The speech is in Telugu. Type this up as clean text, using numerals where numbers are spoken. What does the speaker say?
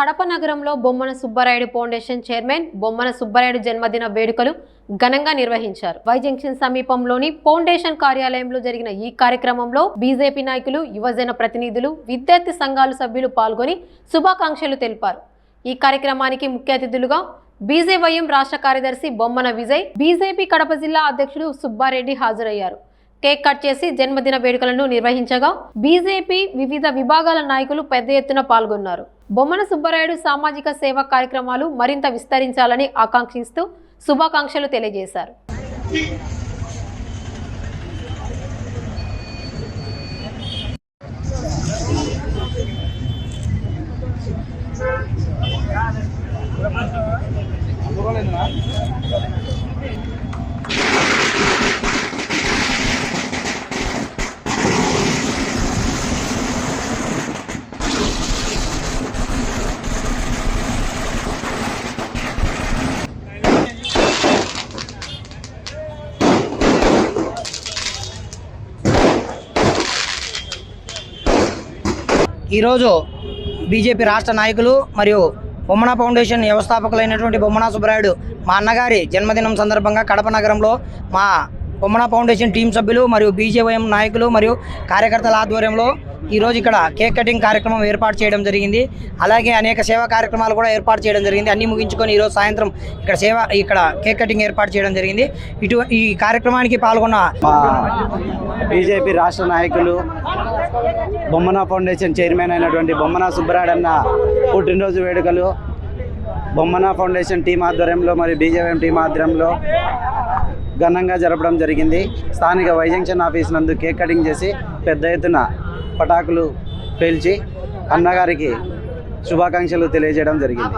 కడప నగరంలో బొమ్మన సుబ్బరాయుడు ఫౌండేషన్ చైర్మన్ బొమ్మన సుబ్బరాయుడు జన్మదిన వేడుకలు ఘనంగా నిర్వహించారు. వై జంక్షన్ సమీపంలోని ఫౌండేషన్ కార్యాలయంలో జరిగిన ఈ కార్యక్రమంలో బీజేపీ నాయకులు, యువజన ప్రతినిధులు, విద్యార్థి సంఘాల సభ్యులు పాల్గొని శుభాకాంక్షలు తెలిపారు. ఈ కార్యక్రమానికి ముఖ్య అతిథులుగా బీజేవైఎం రాష్ట్ర కార్యదర్శి బొమ్మన విజయ్, బీజేపీ కడప జిల్లా అధ్యక్షుడు సుబ్బారెడ్డి హాజరయ్యారు. కేక్ కట్ చేసి జన్మదిన వేడుకలను నిర్వహించగా బీజేపీ వివిధ విభాగాల నాయకులు పెద్ద ఎత్తున పాల్గొన్నారు. బొమ్మన సుబ్బరాయుడు సామాజిక సేవా కార్యక్రమాలు మరింత విస్తరించాలని ఆకాంక్షిస్తూ శుభాకాంక్షలు తెలియజేశారు. ఈరోజు బీజేపీ రాష్ట్ర నాయకులు మరియు బొమ్మన ఫౌండేషన్ వ్యవస్థాపకులైనటువంటి బొమ్మన సుబ్బరాయుడు మా అన్నగారి జన్మదినం సందర్భంగా కడప నగరంలో మా బొమ్మన ఫౌండేషన్ టీం సభ్యులు మరియు బీజేవైఎం నాయకులు మరియు కార్యకర్తల ఆధ్వర్యంలో ఈరోజు ఇక్కడ కేక్ కటింగ్ కార్యక్రమం ఏర్పాటు చేయడం జరిగింది. అలాగే అనేక సేవా కార్యక్రమాలు కూడా ఏర్పాటు చేయడం జరిగింది. అన్నీ ముగించుకొని ఈరోజు సాయంత్రం ఇక్కడ కేక్ కటింగ్ ఏర్పాటు చేయడం జరిగింది. ఈ కార్యక్రమానికి పాల్గొన్న బీజేపీ రాష్ట్ర నాయకులు, బొమ్మన ఫౌండేషన్ చైర్మన్ అయినటువంటి బొమ్మన సుబ్బరాయుడు అన్న పుట్టినరోజు వేడుకలు బొమ్మన ఫౌండేషన్ టీం ఆధ్వర్యంలో మరియు బీజేపీ టీం ఆధ్వర్యంలో ఘనంగా జరపడం జరిగింది. స్థానిక వై జంక్షన్ ఆఫీస్ నందు కేక్ కటింగ్ చేసి పెద్ద ఎత్తున పటాకులు పేల్చి అన్నగారికి శుభాకాంక్షలు తెలియజేయడం జరిగింది.